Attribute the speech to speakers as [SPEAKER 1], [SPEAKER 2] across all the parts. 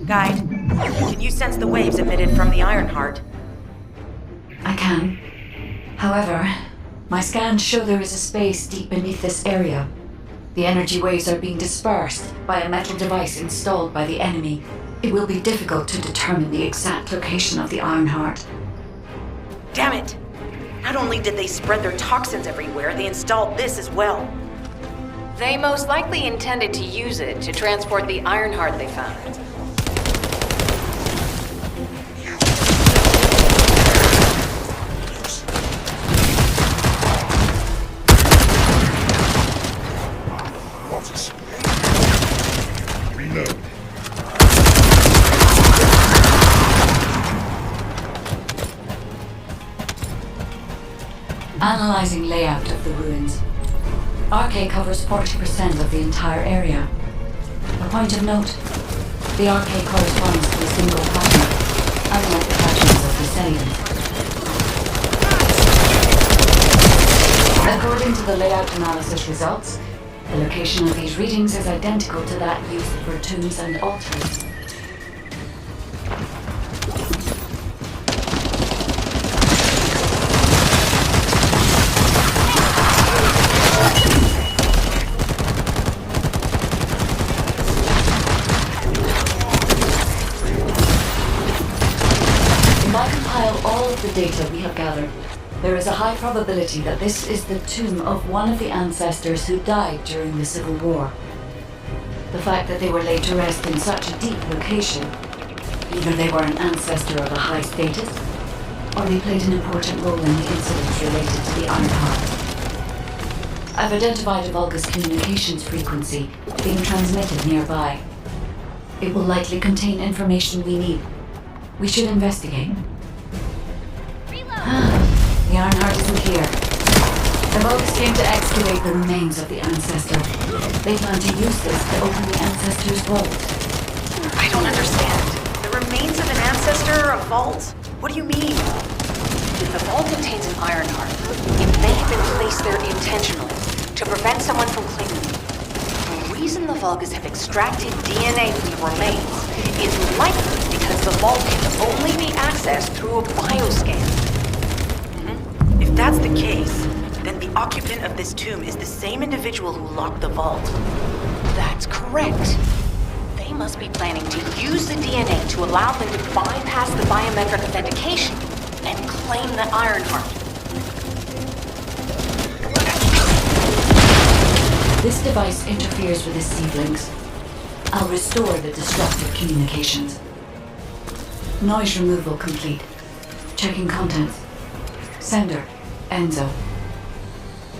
[SPEAKER 1] Guide, can you sense the waves emitted from the Ironheart?
[SPEAKER 2] I can. However, my scans show there is a space deep beneath this area. The energy waves are being dispersed by a metal device installed by the enemy. It will be difficult to determine the exact location of the Ironheart.
[SPEAKER 1] Damn it! Not only did they spread their toxins everywhere, they installed this as well.
[SPEAKER 3] They most likely intended to use it to transport the Ironheart they found.
[SPEAKER 2] Analyzing layout of the ruins. RK covers 40% of the entire area. A point of note, the RK corresponds to a single pattern, unlike the patterns of descendant. According to the layout analysis results, the location of these readings is identical to that used for tombs and altars. The data we have gathered, there is a high probability that this is the tomb of one of the ancestors who died during the Civil War. The fact that they were laid to rest in such a deep location, either they were an ancestor of a high status, or they played an important role in the incidents related to the Ironheart. I've identified a Vulgus communications frequency being transmitted nearby. It will likely contain information we need. We should investigate. The Ironheart isn't here. The Vulgus came to excavate the remains of the ancestor. They plan to use this to open the ancestor's vault.
[SPEAKER 1] I don't understand. The remains of an ancestor, a vault? What do you mean?
[SPEAKER 3] If the vault contains an Ironheart, it may have been placed there intentionally to prevent someone from claiming it. The reason the Vulgus have extracted DNA from the remains is likely because the vault can only be accessed through a bioscan.
[SPEAKER 1] If that's the case, then the occupant of this tomb is the same individual who locked the vault.
[SPEAKER 3] That's correct. They must be planning to use the DNA to allow them to bypass the biometric authentication and claim the Ironheart.
[SPEAKER 2] This device interferes with the seedlings. I'll restore the destructive communications. Noise removal complete. Checking contents. Sender, Enzo.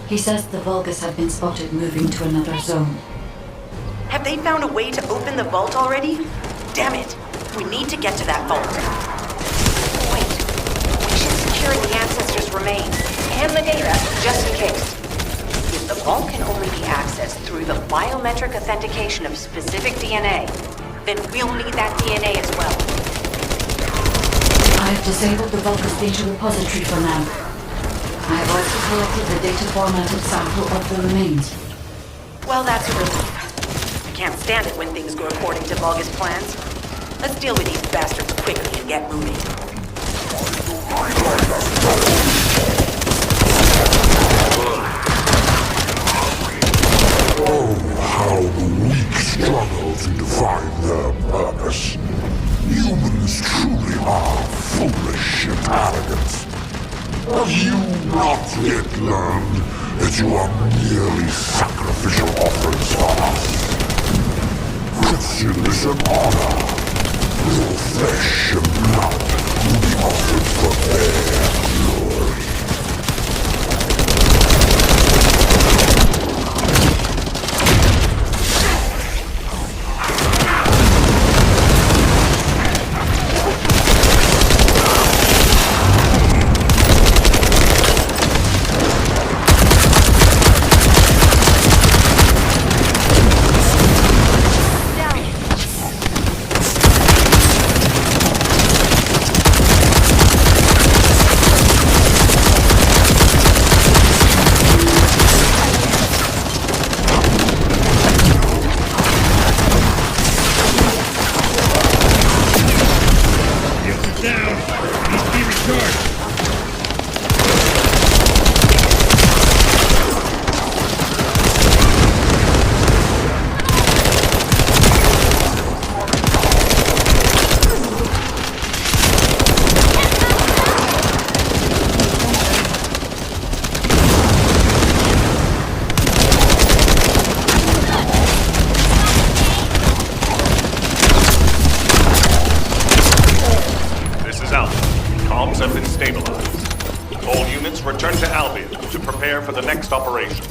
[SPEAKER 2] He says the Vulgus have been spotted moving to another zone.
[SPEAKER 1] Have they found a way to open the vault already? Damn it! We need to get to that vault.
[SPEAKER 3] Wait. We should secure the ancestors' remains and the data just in case. If the vault can only be accessed through the biometric authentication of specific DNA, then we'll need that DNA as well.
[SPEAKER 2] I've disabled the Vulgus data repository for now. I've also collected the data formatted sample of the remains.
[SPEAKER 1] Well, that's a relief. I can't stand it when things go according to Vulgus plans. Let's deal with these bastards quickly and get moving.
[SPEAKER 4] Oh, how the weak struggle to define their purpose. Humans truly are foolish and arrogant. Have you not yet learned that you are merely sacrificial offerings for us? Christian is an honor. Your flesh and blood will be offered for their glory.
[SPEAKER 5] Have been stabilized. All units return to Albion to prepare for the next operation.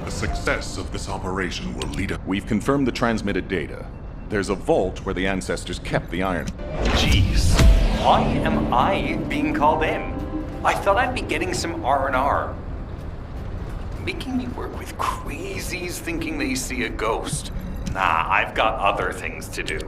[SPEAKER 4] The success of this operation will lead us.
[SPEAKER 5] We've confirmed the transmitted data. There's a vault where the ancestors kept the iron.
[SPEAKER 6] Jeez, why am I being called in? I thought I'd be getting some R&R. Making me work with crazies thinking they see a ghost. Nah, I've got other things to do.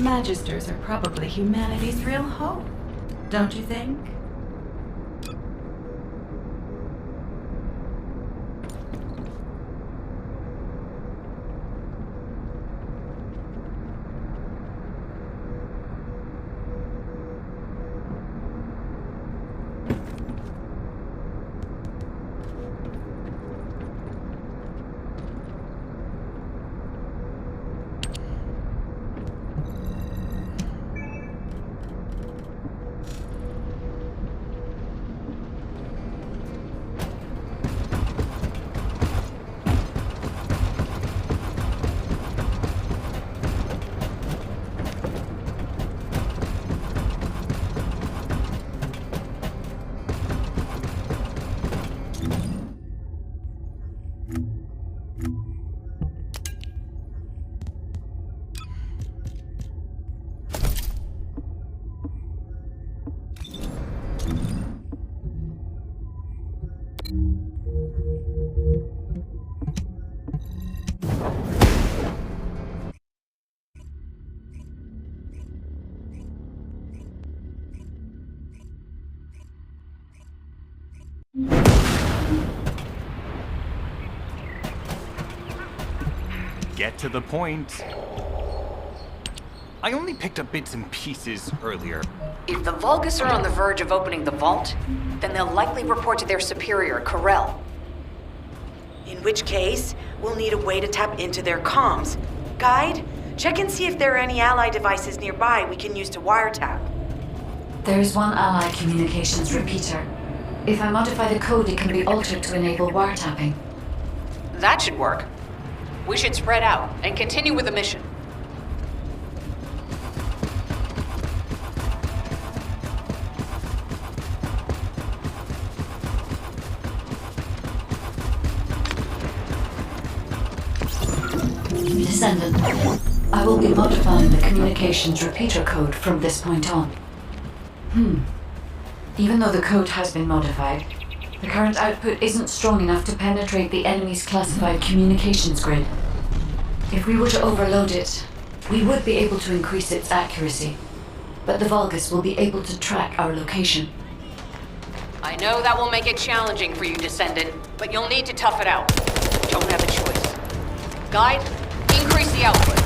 [SPEAKER 7] Magisters are probably humanity's real hope, don't you think?
[SPEAKER 6] get to the point. I only picked up bits and pieces earlier.
[SPEAKER 3] If the Vulgus are on the verge of opening the vault, then they'll likely report to their superior, Corel.
[SPEAKER 1] In which case, we'll need a way to tap into their comms. Guide, check and see if there are any ally devices nearby we can use to wiretap.
[SPEAKER 2] There is one ally communications repeater. If I modify the code, it can be altered to enable wiretapping.
[SPEAKER 3] That should work. We should spread out and continue with the mission.
[SPEAKER 2] Descendant, I will be modifying the communications repeater code from this point on. Even though the code has been modified, the current output isn't strong enough to penetrate the enemy's classified communications grid. If we were to overload it, we would be able to increase its accuracy, but the Vulgus will be able to track our location.
[SPEAKER 3] I know that will make it challenging for you, Descendant, but you'll need to tough it out. Don't have a choice. Guide, increase the output.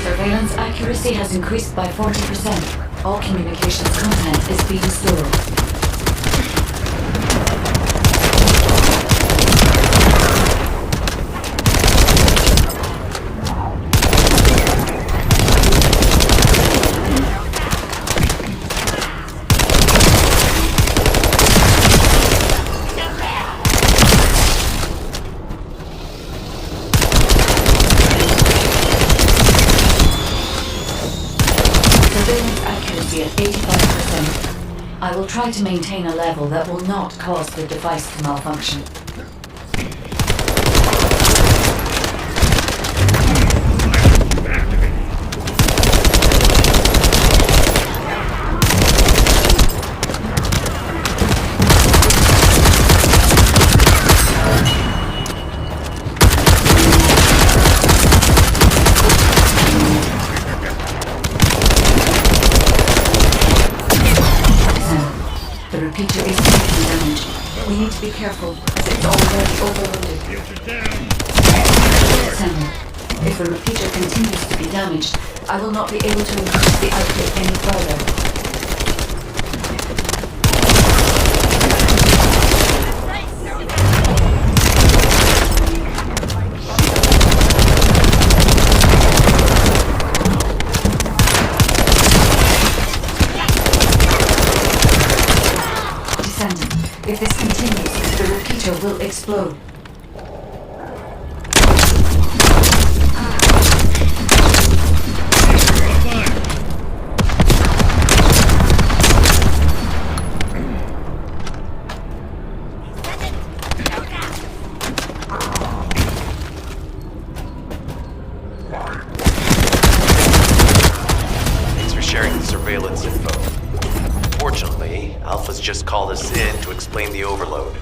[SPEAKER 2] Surveillance accuracy has increased by 40%. All communications content is being stored. Surveillance accuracy at 85%. I will try to maintain a level that will not cause the device to malfunction. The repeater is taking damage. We need to be careful, as it's already overloaded. Descendant, if the repeater continues to be damaged, I will not be able to increase the output any further. If this continues, the repeater will explode.
[SPEAKER 8] Thanks for sharing the surveillance info. Fortunately, Alpha's just called us in to explain the overload.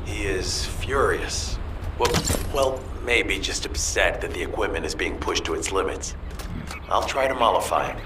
[SPEAKER 8] He is furious. Well, maybe just upset that the equipment is being pushed to its limits. I'll try to mollify him.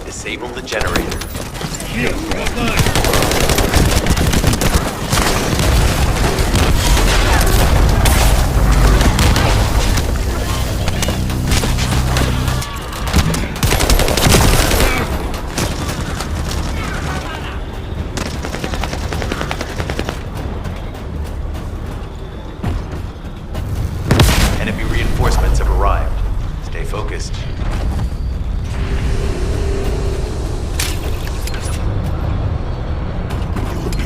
[SPEAKER 8] Disable the generator. Enemy reinforcements have arrived. Stay focused.
[SPEAKER 4] You'll be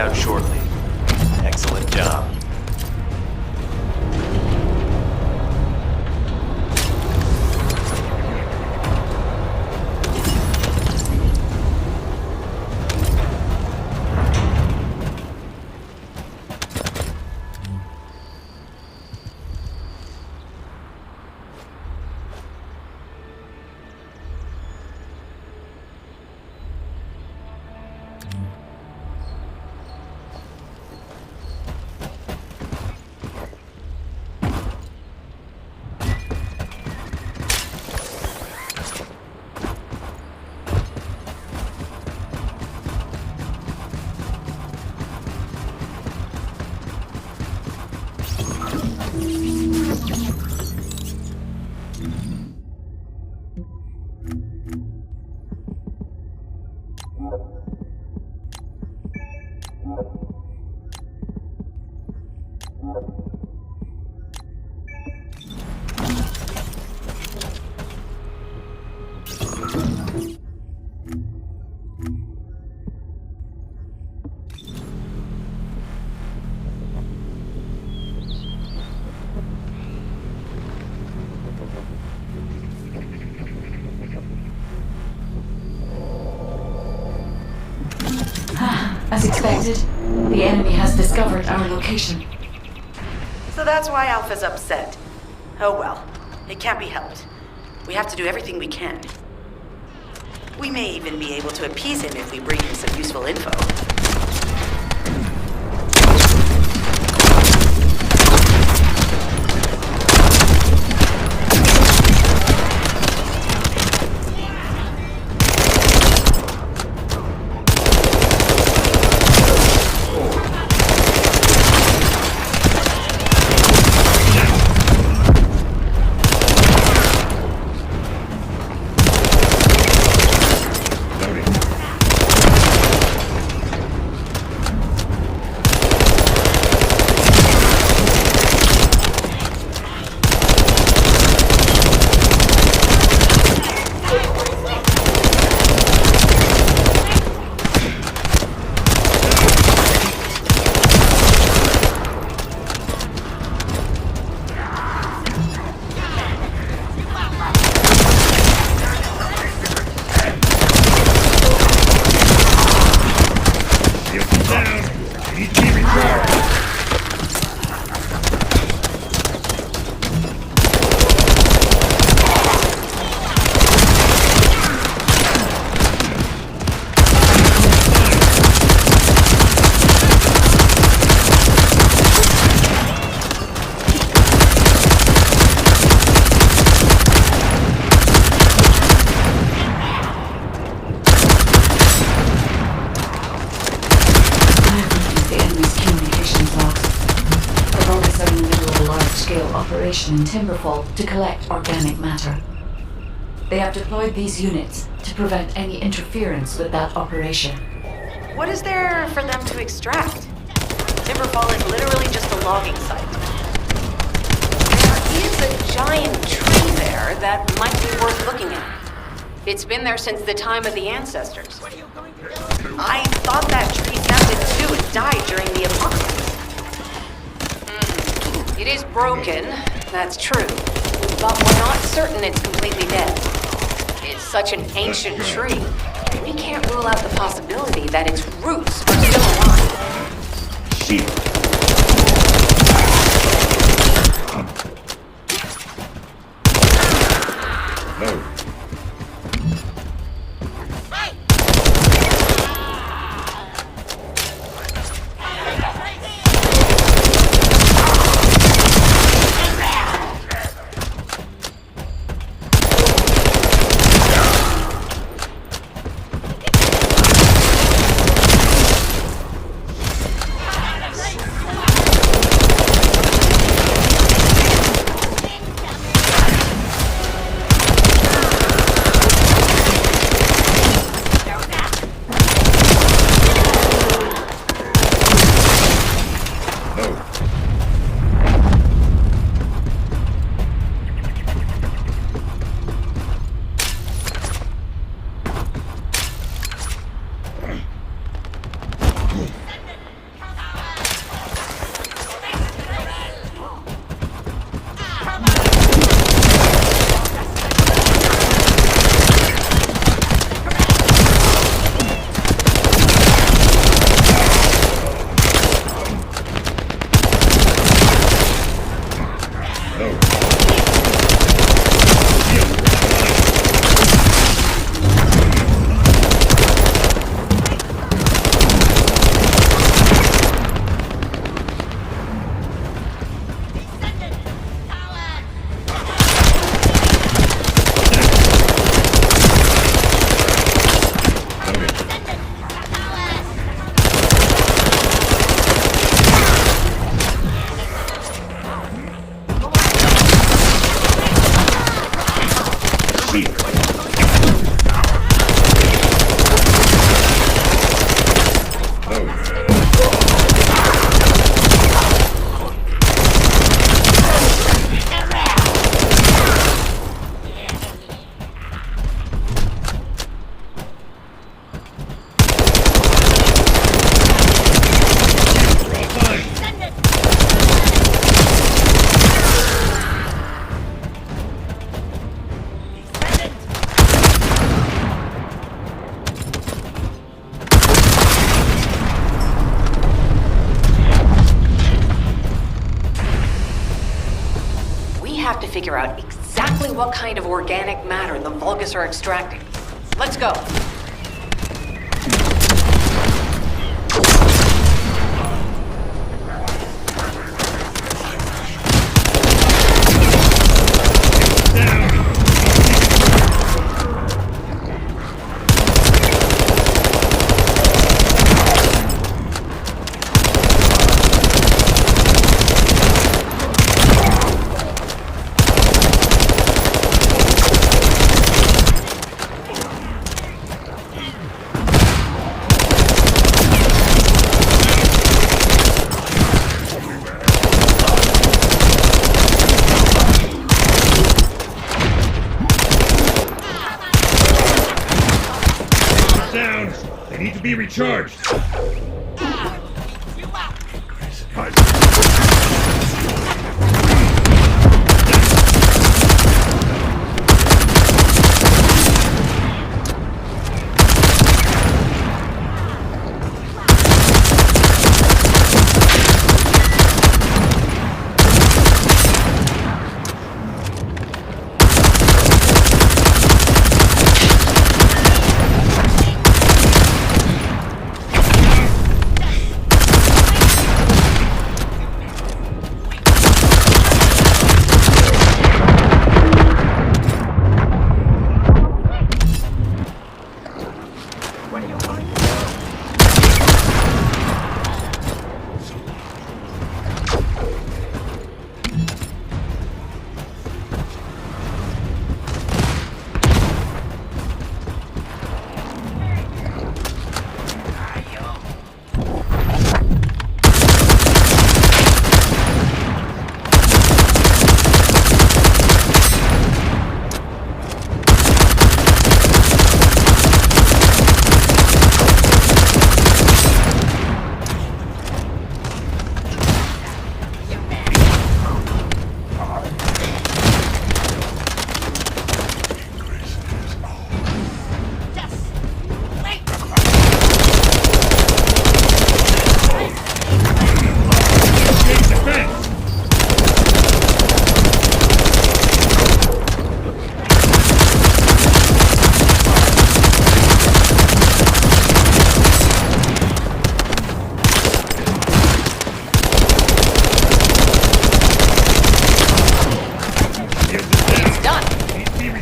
[SPEAKER 8] out shortly. Excellent job.
[SPEAKER 2] As expected, the enemy has discovered our location.
[SPEAKER 1] So that's why Alpha's upset. Oh well, it can't be helped. We have to do everything we can. We may even be able to appease him if we bring him some useful info.
[SPEAKER 2] Operation in Timberfall to collect organic matter. They have deployed these units to prevent any interference with that operation.
[SPEAKER 1] What is there for them to extract? Timberfall is literally just a logging site.
[SPEAKER 3] There is a giant tree there that might be worth looking at. It's been there since the time of the ancestors.
[SPEAKER 1] I thought that tree sounded too and died during the apocalypse.
[SPEAKER 3] It is broken, that's true, but we're not certain it's completely dead. It's such an ancient tree, we can't rule out the possibility that its roots are still alive.
[SPEAKER 4] Shit! No.
[SPEAKER 3] Figure out exactly what kind of organic matter the Vulgus are extracting. Let's go.
[SPEAKER 9] Be recharged.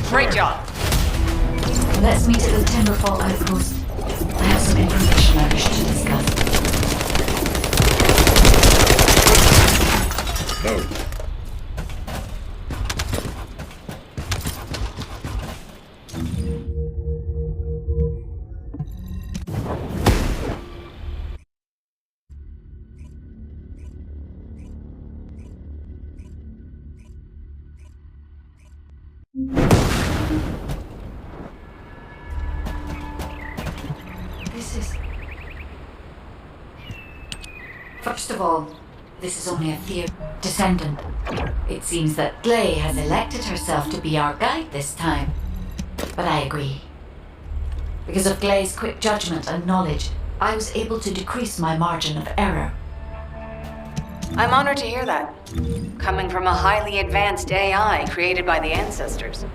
[SPEAKER 3] Great job.
[SPEAKER 2] Let's meet at the Timberfall outpost. I have some information I wish to discuss.
[SPEAKER 9] No.
[SPEAKER 2] First of all, this is only a theory. Descendant. It seems that Glay has elected herself to be our guide this time. But I agree. Because of Glay's quick judgment and knowledge, I was able to decrease my margin of error.
[SPEAKER 3] I'm honored to hear that. Coming from a highly advanced AI created by the ancestors.